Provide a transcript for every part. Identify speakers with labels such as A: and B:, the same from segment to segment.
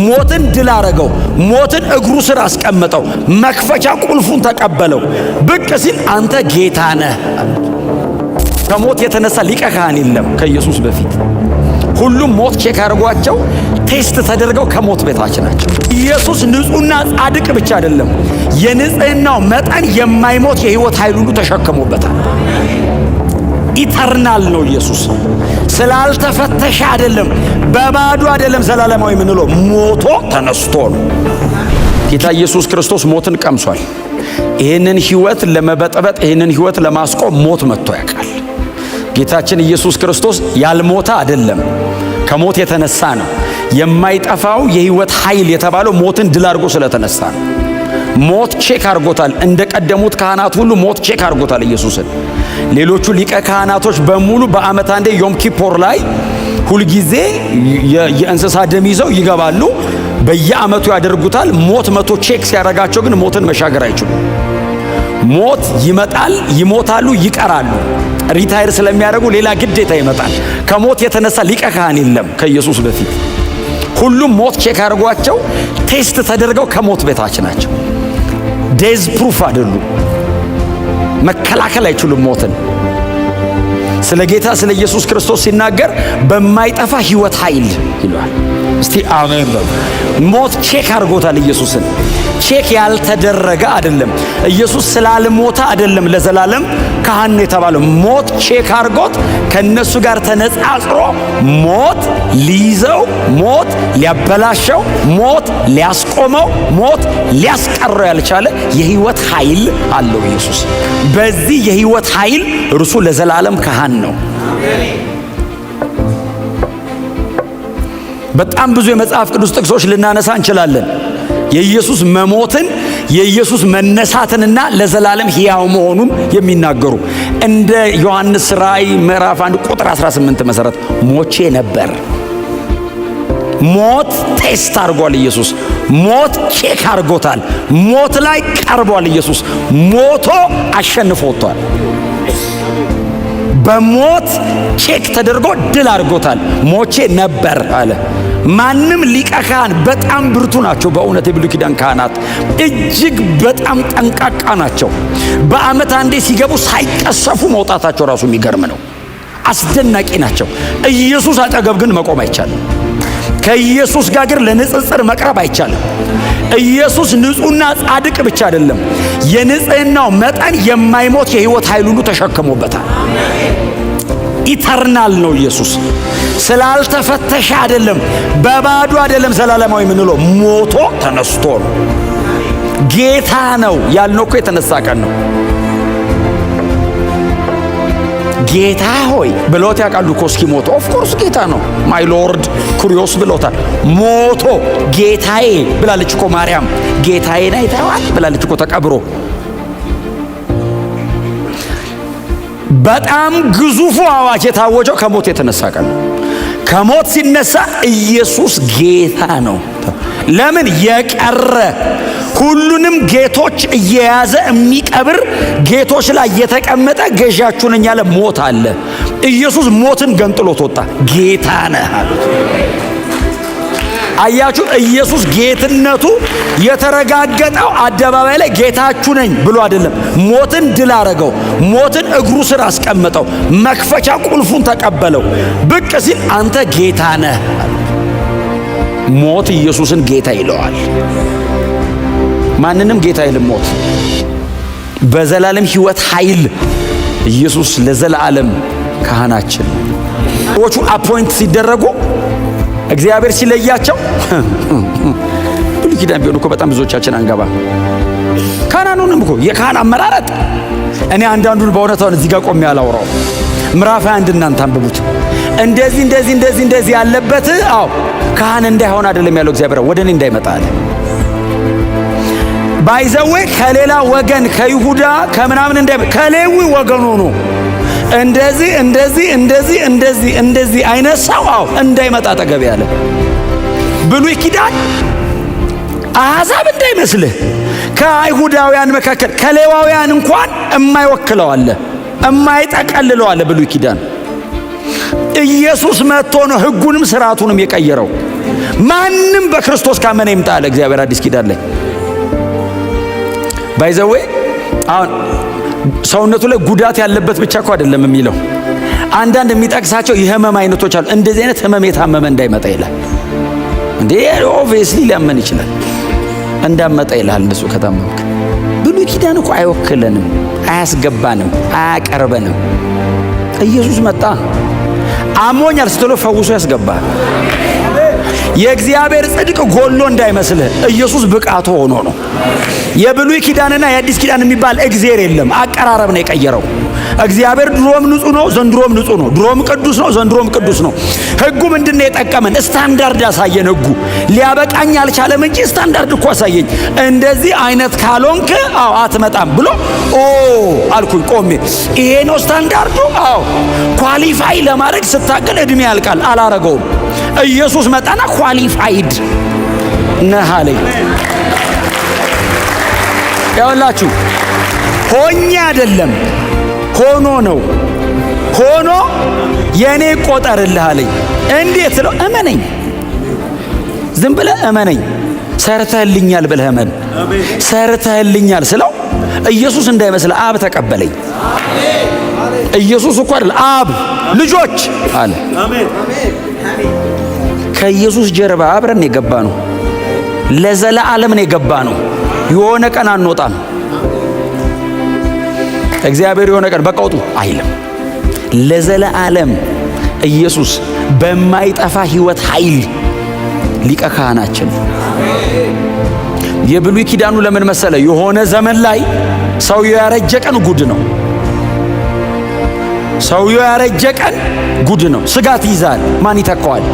A: ሞትን ድል አረገው። ሞትን እግሩ ስር አስቀመጠው። መክፈቻ ቁልፉን ተቀበለው። ብቅ ሲል አንተ ጌታ ነህ። ከሞት የተነሳ ሊቀ ካህን የለም ከኢየሱስ በፊት። ሁሉም ሞት ቼክ አድርጓቸው ቴስት ተደርገው ከሞት በታች ናቸው። ኢየሱስ ንጹህና ጻድቅ ብቻ አይደለም፣ የንጽህናው መጠን የማይሞት የህይወት ኃይል ሁሉ ተሸክሞበታል። ኢተርናል ነው ኢየሱስ። ስላልተፈተሸ አይደለም፣ በባዶ አይደለም ዘላለማዊ የምንለው፣ ሞቶ ተነስቶ ነው። ጌታ ኢየሱስ ክርስቶስ ሞትን ቀምሷል። ይህንን ህይወት ለመበጥበጥ፣ ይህንን ህይወት ለማስቆም ሞት መጥቶ ያውቃል። ጌታችን ኢየሱስ ክርስቶስ ያልሞተ አይደለም፣ ከሞት የተነሳ ነው። የማይጠፋው የህይወት ኃይል የተባለው ሞትን ድል አድርጎ ስለተነሳ ነው። ሞት ቼክ አድርጎታል። እንደ ቀደሙት ካህናት ሁሉ ሞት ቼክ አድርጎታል ኢየሱስን። ሌሎቹ ሊቀ ካህናቶች በሙሉ በዓመት አንዴ ዮም ኪፖር ላይ ሁልጊዜ የእንስሳ ደም ይዘው ይገባሉ። በየዓመቱ ያደርጉታል። ሞት መቶ ቼክ ሲያደርጋቸው ግን ሞትን መሻገር አይችሉም። ሞት ይመጣል፣ ይሞታሉ፣ ይቀራሉ። ሪታይር ስለሚያደርጉ ሌላ ግዴታ ይመጣል። ከሞት የተነሳ ሊቀ ካህን የለም ከኢየሱስ በፊት። ሁሉም ሞት ቼክ አድርጓቸው ቴስት ተደርገው ከሞት በታች ናቸው። ዴዝ ፕሩፍ አይደሉም። መከላከል አይችሉም ሞትን። ስለ ጌታ ስለ ኢየሱስ ክርስቶስ ሲናገር በማይጠፋ ህይወት ኃይል ይሏል። እስቲ አሜን በሉ። ሞት ቼክ አድርጎታል ኢየሱስን። ቼክ ያልተደረገ አይደለም። ኢየሱስ ስላልሞተ አይደለም ለዘላለም ካህን የተባለው። ሞት ቼክ አድርጎት ከነሱ ጋር ተነጻጽሮ ሞት ሊይዘው፣ ሞት ሊያበላሸው፣ ሞት ሊያስቆመው፣ ሞት ሊያስቀረው ያልቻለ የህይወት ኃይል አለው ኢየሱስ። በዚህ የህይወት ኃይል እርሱ ለዘላለም ካህን ነው። በጣም ብዙ የመጽሐፍ ቅዱስ ጥቅሶች ልናነሳ እንችላለን። የኢየሱስ መሞትን፣ የኢየሱስ መነሳትንና ለዘላለም ሕያው መሆኑን የሚናገሩ እንደ ዮሐንስ ራእይ ምዕራፍ 1 ቁጥር 18 መሰረት ሞቼ ነበር። ሞት ቴስት አድርጓል ኢየሱስ። ሞት ቼክ አድርጎታል። ሞት ላይ ቀርቧል ኢየሱስ። ሞቶ አሸንፎ ወጥቷል። በሞት ቼክ ተደርጎ ድል አድርጎታል። ሞቼ ነበር አለ። ማንም ሊቀ ካህን በጣም ብርቱ ናቸው። በእውነት የብሉይ ኪዳን ካህናት እጅግ በጣም ጠንቃቃ ናቸው። በዓመት አንዴ ሲገቡ ሳይቀሰፉ መውጣታቸው ራሱ የሚገርም ነው። አስደናቂ ናቸው። ኢየሱስ አጠገብ ግን መቆም አይቻልም። ከኢየሱስ ጋር ግን ለንጽጽር መቅረብ አይቻልም። ኢየሱስ ንጹህና ጻድቅ ብቻ አይደለም፣ የንጽህናው መጠን የማይሞት የህይወት ኃይል ሁሉ ተሸክሞበታል። ኢተርናል ነው ኢየሱስ። ስላልተፈተሸ አይደለም፣ በባዶ አይደለም ዘላለማዊ የምንለው፣ ሞቶ ተነስቶ ነው። ጌታ ነው ያልነው እኮ የተነሳ ቀን ነው። ጌታ ሆይ ብሎት ያውቃሉ እኮ እስኪሞቱ። ኦፍኮርስ ጌታ ነው። ማይ ሎርድ ኩሪዮስ ብሎታል። ሞቶ ጌታዬ ብላለች እኮ ማርያም። ጌታዬን አይተዋል ብላለች እኮ ተቀብሮ። በጣም ግዙፉ አዋጅ የታወጀው ከሞት የተነሳ ቀን ነው። ከሞት ሲነሳ ኢየሱስ ጌታ ነው። ለምን? የቀረ ሁሉንም ጌቶች እየያዘ የሚቀብር ጌቶች ላይ የተቀመጠ ገዣችሁ ነኝ ያለ ሞት አለ። ኢየሱስ ሞትን ገንጥሎት ወጣ። ጌታ ነህ አሉት። አያችሁ፣ ኢየሱስ ጌትነቱ የተረጋገጠው አደባባይ ላይ ጌታችሁ ነኝ ብሎ አይደለም። ሞትን ድል አረገው። ሞትን እግሩ ስር አስቀመጠው። መክፈቻ ቁልፉን ተቀበለው። ብቅ ሲል አንተ ጌታ ነህ አሉት። ሞት ኢየሱስን ጌታ ይለዋል። ማንንም ጌታ አይልም ሞት። በዘላለም ሕይወት ኃይል ኢየሱስ ለዘላለም ካህናችን። ሰዎቹ አፖይንት ሲደረጉ እግዚአብሔር ሲለያቸው ብሉይ ኪዳን ቢሆን እኮ በጣም ብዙዎቻችን አንገባ። ካህናኑንም እኮ የካህን አመራረጥ እኔ አንዳንዱን በእውነታውን እዚህ ጋር ቆሜ ያላወራው። ምዕራፍ 1 እናንተ አንብቡት። እንደዚህ ያለበት አዎ ካህን እንዳይሆን አይደለም ያለው እግዚአብሔር፣ ወደ እኔ እንዳይመጣ አለ። ባይዘዌ ከሌላ ወገን ከይሁዳ ከምናምን ከሌዊ ወገን ሆኖ እንደዚህ አይነት ሰው አዎ እንዳይመጣ አጠገብ ያለ ብሉይ ኪዳን አሕዛብ እንዳይመስልህ ከአይሁዳውያን መካከል ከሌዋውያን እንኳን የማይወክለው አለ፣ የማይጠቀልለው አለ ብሉይ ኪዳን። ኢየሱስ መጥቶ ነው ሕጉንም ስርዓቱንም የቀየረው። ማንም በክርስቶስ ካመነ ይምጣ አለ እግዚአብሔር አዲስ ኪዳን ላይ። ባይዘዌ አሁን ሰውነቱ ላይ ጉዳት ያለበት ብቻ እኮ አይደለም የሚለው፣ አንዳንድ የሚጠቅሳቸው የህመም አይነቶች አሉ። እንደዚህ አይነት ህመም የታመመ እንዳይመጣ ይላል። እንዴ ኦብቪየስሊ ሊያመን ይችላል፣ እንዳመጣ ይላል። እንደሱ ከታመምክ ብሉይ ኪዳን እኮ አይወክለንም፣ አያስገባንም፣ አያቀርበንም። ኢየሱስ መጣ፣ አሞኛል ስትሎ ፈውሶ ያስገባል። የእግዚአብሔር ጽድቅ ጎሎ እንዳይመስልህ ኢየሱስ ብቃቱ ሆኖ ነው። የብሉይ ኪዳንና የአዲስ ኪዳን የሚባል እግዚአብሔር የለም፣ አቀራረብ ነው የቀየረው። እግዚአብሔር ድሮም ንጹህ ነው፣ ዘንድሮም ንጹህ ነው። ድሮም ቅዱስ ነው፣ ዘንድሮም ቅዱስ ነው። ህጉ ምንድነው የጠቀመን? ስታንዳርድ ያሳየን። ህጉ ሊያበቃኝ አልቻለም እንጂ ስታንዳርድ እኮ አሳየኝ። እንደዚህ አይነት ካልሆንክ አትመጣም ብሎ አልኩኝ ቆሜ። ይሄ ነው ስታንዳርዱ። ኳሊፋይ ለማድረግ ስታገል እድሜ ያልቃል። አላረገውም። ኢየሱስ መጣና ኳሊፋይድ ነህ አለኝ። ያውላችሁ ሆኜ አይደለም ሆኖ ነው። ሆኖ የኔ ቆጠርልህ አለኝ። እንዴት ነው? እመነኝ፣ ዝም ብለህ እመነኝ። ሰርተህልኛል ብለህ እመን። ሰርተህልኛል ስለው ኢየሱስ እንዳይመስል አብ ተቀበለኝ። ኢየሱስ እኮ አይደል አብ ልጆች አለ። ከኢየሱስ ጀርባ አብረን የገባ ነው። ለዘላለም ነው የገባ ነው። የሆነ ቀን አንወጣም። እግዚአብሔር የሆነ ቀን በቃውጡ አይልም። ለዘላለም ኢየሱስ በማይጠፋ ሕይወት ኃይል ሊቀ ካህናችን። የብሉይ ኪዳኑ ለምን መሰለ? የሆነ ዘመን ላይ ሰውየው ያረጀ ቀን ጉድ ነው። ሰውየው ያረጀ ቀን ጉድ ነው። ስጋት ይዛል። ማን ይተካዋል?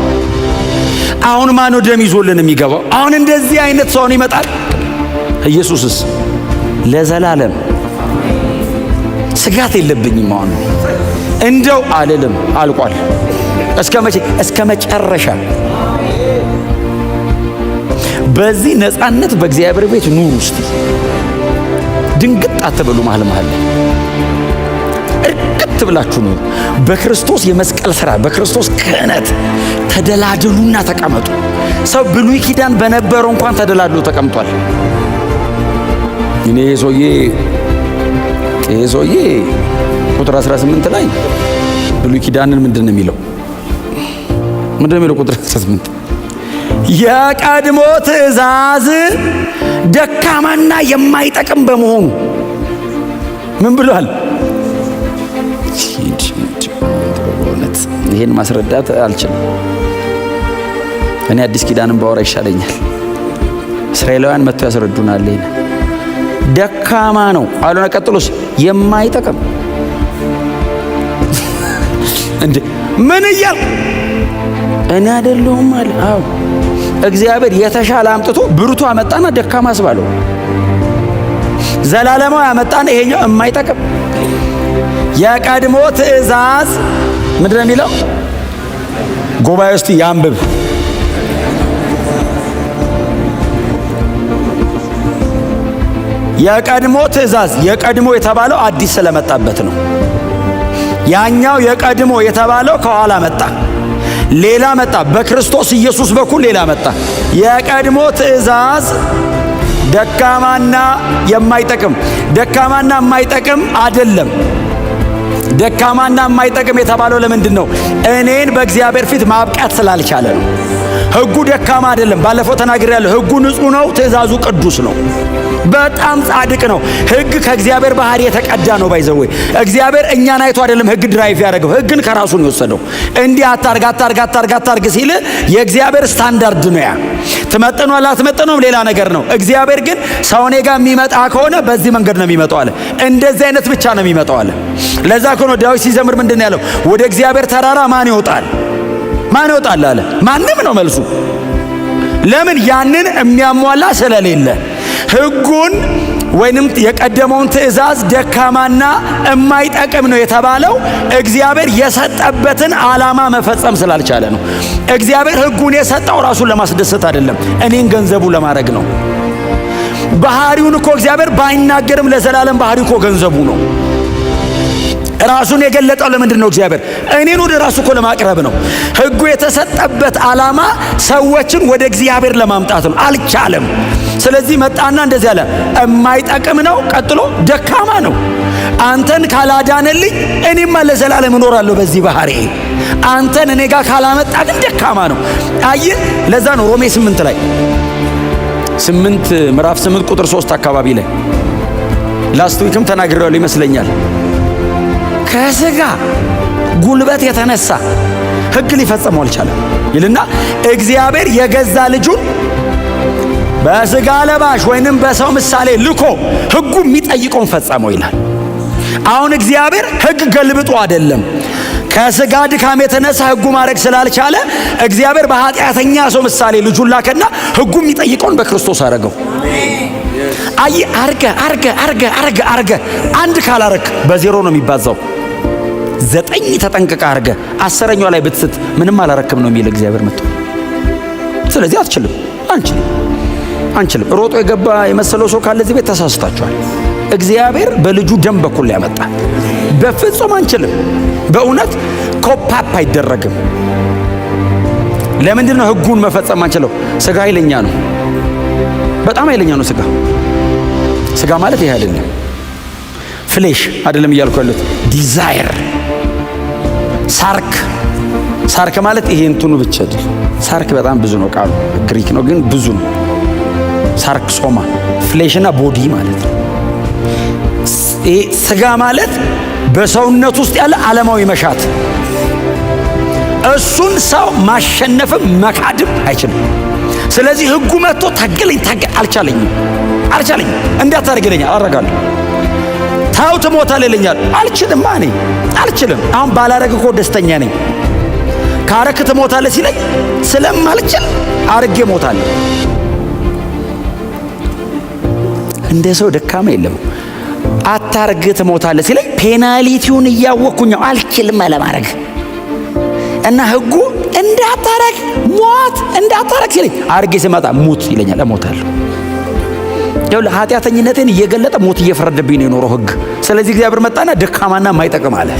A: አሁን ማን ነው ደም ይዞልን የሚገባው? አሁን እንደዚህ አይነት ሰውን ይመጣል። ኢየሱስስ ለዘላለም ስጋት የለብኝም። አሁን እንደው አልልም፣ አልቋል። እስከ መቼ? እስከ መጨረሻ። በዚህ ነፃነት በእግዚአብሔር ቤት ኑሩ። እስቲ ድንግጥ አትበሉ። መሀል መሀል ላይ እርግጥ ብላችሁ ኑሩ። በክርስቶስ የመስቀል ሥራ፣ በክርስቶስ ክህነት ተደላደሉና ተቀመጡ። ሰው ብሉይ ኪዳን በነበረው እንኳን ተደላድሎ ተቀምጧል። እኔ ይሄ ሰውዬ ቁጥር 18 ላይ ብሉይ ኪዳንን ምንድነው የሚለው? ቁጥር 18 የቀድሞ ትእዛዝ ደካማና የማይጠቅም በመሆኑ ምን ብሏል? ይሄን ማስረዳት አልችልም። እኔ አዲስ ኪዳንን ባወራ ይሻለኛል። እስራኤላውያን መጥተው ያስረዱናል። ይሄን ደካማ ነው አሉና ቀጥሎስ የማይጠቅም እንዴ ምን እያል እኔ አይደለሁም አለ። አዎ እግዚአብሔር የተሻለ አምጥቶ ብርቱ አመጣና ደካማ አስባለው። ዘላለማዊ አመጣና ይሄኛው የማይጠቅም። የቀድሞ ትእዛዝ ምንድነው የሚለው? ጉባኤ ውስጥ ያንብብ። የቀድሞ ትእዛዝ፣ የቀድሞ የተባለው አዲስ ስለመጣበት ነው። ያኛው የቀድሞ የተባለው ከኋላ መጣ፣ ሌላ መጣ። በክርስቶስ ኢየሱስ በኩል ሌላ መጣ። የቀድሞ ትእዛዝ ደካማና የማይጠቅም፣ ደካማና የማይጠቅም አይደለም። ደካማና የማይጠቅም የተባለው ለምንድን ነው? እኔን በእግዚአብሔር ፊት ማብቃት ስላልቻለ ነው። ሕጉ ደካማ አይደለም። ባለፈው ተናግሬያለሁ። ሕጉ ንጹሕ ነው፣ ትእዛዙ ቅዱስ ነው፣ በጣም ጻድቅ ነው። ሕግ ከእግዚአብሔር ባህሪ የተቀዳ ነው። ባይዘው እግዚአብሔር እኛን አይቶ አይደለም ሕግ ድራይቭ ያደረገው፣ ሕግን ከራሱ ነው የወሰደው። እንዲህ አታርግ አታርግ አታርግ አታርግ ሲል የእግዚአብሔር ስታንዳርድ ነው። ያ ትመጥኗል አትመጥኑም ሌላ ነገር ነው። እግዚአብሔር ግን ሰው እኔ ጋር የሚመጣ ከሆነ በዚህ መንገድ ነው የሚመጣው አለ። እንደዚህ አይነት ብቻ ነው የሚመጣው አለ። ለዛ እኮ ነው ዳዊት ሲዘምር ምንድን ያለው? ወደ እግዚአብሔር ተራራ ማን ይወጣል? ማን ይወጣል አለ። ማንም ነው መልሱ። ለምን? ያንን የሚያሟላ ስለሌለ። ሕጉን ወይንም የቀደመውን ትእዛዝ ደካማና የማይጠቅም ነው የተባለው እግዚአብሔር የሰጠበትን ዓላማ መፈጸም ስላልቻለ ነው። እግዚአብሔር ሕጉን የሰጠው ራሱን ለማስደሰት አይደለም፣ እኔን ገንዘቡ ለማድረግ ነው። ባህሪውን እኮ እግዚአብሔር ባይናገርም ለዘላለም ባህሪው እኮ ገንዘቡ ነው። ራሱን የገለጠው ለምንድን ነው? እግዚአብሔር እኔን ወደ ራሱ እኮ ለማቅረብ ነው። ሕጉ የተሰጠበት ዓላማ ሰዎችን ወደ እግዚአብሔር ለማምጣት ነው። አልቻለም። ስለዚህ መጣና እንደዚህ አለ፣ የማይጠቅም ነው። ቀጥሎ ደካማ ነው። አንተን ካላዳነልኝ እኔማ ለዘላለም እኖራለሁ በዚህ ባህሪ። አንተን እኔ ጋር ካላመጣ ግን ደካማ ነው። አየህ፣ ለዛ ነው ሮሜ 8 ላይ ምዕራፍ 8 ቁጥር 3 አካባቢ ላይ ላስት ዊክም ተናግሬዋለሁ ይመስለኛል። ከሥጋ ጉልበት የተነሳ ሕግ ሊፈጽመው አልቻለም ይልና እግዚአብሔር የገዛ ልጁን በሥጋ ለባሽ ወይንም በሰው ምሳሌ ልኮ ሕጉ የሚጠይቀውን ፈጸመው ይላል። አሁን እግዚአብሔር ሕግ ገልብጦ አይደለም። ከሥጋ ድካም የተነሳ ሕጉ ማድረግ ስላልቻለ እግዚአብሔር በኃጢአተኛ ሰው ምሳሌ ልጁን ላከና ሕጉ የሚጠይቀውን በክርስቶስ አረገው። አይ አርገ አንድ ካላረክ በዜሮ ነው የሚባዛው። 9 ተጠንቅቀ አርገ 10ኛው ላይ ብትስት ምንም አላረክም ነው የሚል እግዚአብሔር መጥቶ። ስለዚህ አንችልም። ሮጦ የገባ የመሰለው ሰው ካለ እዚህ ቤት ተሳስታችኋል። እግዚአብሔር በልጁ ደም በኩል ያመጣ። በፍጹም አንችልም። በእውነት ኮፓፕ አይደረግም። ለምንድን ነው ሕጉን መፈጸም አንችለው? ሥጋ ኃይለኛ ነው። በጣም ኃይለኛ ነው ሥጋ ማለት ይሄ አይደለም። ፍሌሽ አይደለም እያልኩ ያሉት ዲዛይር ሳርክ ማለት ይሄ እንትኑ ብቻ አይደል። ሳርክ በጣም ብዙ ነው፣ ቃሉ ግሪክ ነው ግን ብዙ ነው። ሳርክ ሶማ ፍሌሽና ቦዲ ማለት ነው። ይሄ ሥጋ ማለት በሰውነት ውስጥ ያለ ዓለማዊ መሻት፣ እሱን ሰው ማሸነፍም መካድም አይችልም። ስለዚህ ሕጉ መጥቶ ታገለኝ አልቻለኝም። እንዳታደርግ ይለኛል፣ አደርጋለሁ። ታው ትሞታለህ ይለኛል፣ አልችልም። አሁን ባላረግ እኮ ደስተኛ ነኝ። ካረክ ትሞታለህ ሲለኝ ስለማልችል አርጌ ሞታለሁ። እንደ ሰው ደካማ የለም። አታርግ ትሞታለህ ሲለኝ ፔናሊቲውን እያወቅኩኝ አልችልም አለማረግ እና ሕጉ እንዳታረግ ሲለኝ አርጌ ስመጣ ሙት ይለኛል፣ እሞታለሁ። ይኸውልህ ኃጢአተኝነቴን እየገለጠ ሞት እየፈረደብኝ ነው የኖረው ሕግ። ስለዚህ እግዚአብሔር መጣና ደካማና ማይጠቅም አለ።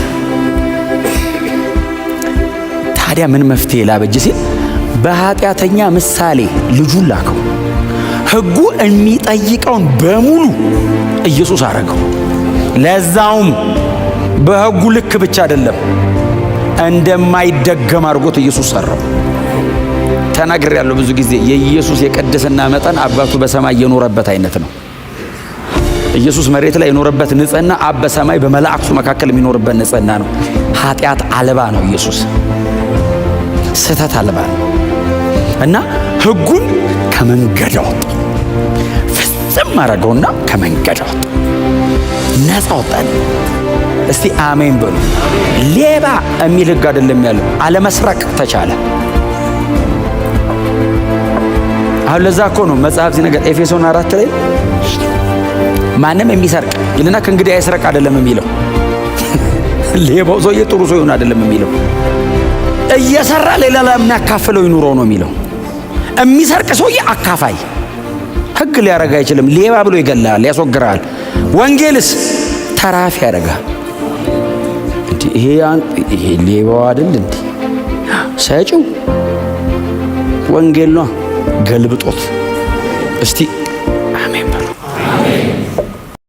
A: ታዲያ ምን መፍትሄ ላበጅ ሲል በኃጢአተኛ ምሳሌ ልጁን ላከው። ሕጉ የሚጠይቀውን በሙሉ ኢየሱስ አረገው። ለዛውም በሕጉ ልክ ብቻ አይደለም፣ እንደማይደገም አድርጎት ኢየሱስ ሰራው። ተናግሬያለሁ ብዙ ጊዜ። የኢየሱስ የቅድስና መጠን አባቱ በሰማይ የኖረበት አይነት ነው። ኢየሱስ መሬት ላይ የኖረበት ንጽህና አብ በሰማይ በመላእክቱ መካከል የሚኖርበት ንጽህና ነው። ኃጢአት አልባ ነው ኢየሱስ፣ ስህተት አልባ ነው እና ሕጉን ከመንገድ አወጣ። ፍጽም አረገውና ከመንገድ አወጣ፣ ነፃ ወጣን። እስቲ አሜን በሉ። ሌባ የሚል ሕግ አይደለም ያለው፣ አለመስረቅ ተቻለ። አሁን ለዛ እኮ ነው መጽሐፍ ሲነገር ኤፌሶን 4 ላይ ማንም የሚሰርቅ ይልና ከእንግዲህ አይስረቅ አይደለም የሚለው። ሌባው ሰውዬ ጥሩ ሰው ይሁን አይደለም የሚለው። እየሰራ ሌላ ለሚያካፍለው ይኑረው ነው የሚለው። የሚሰርቅ ሰውዬ አካፋይ ሕግ ሊያረጋ አይችልም። ሌባ ብሎ ይገላል፣ ያስወግራል። ወንጌልስ ተራፊ ያደርጋል። ይሄ ሌባው አይደል እንዴ ሰጪው? ወንጌል ነው ገልብጦት። እስቲ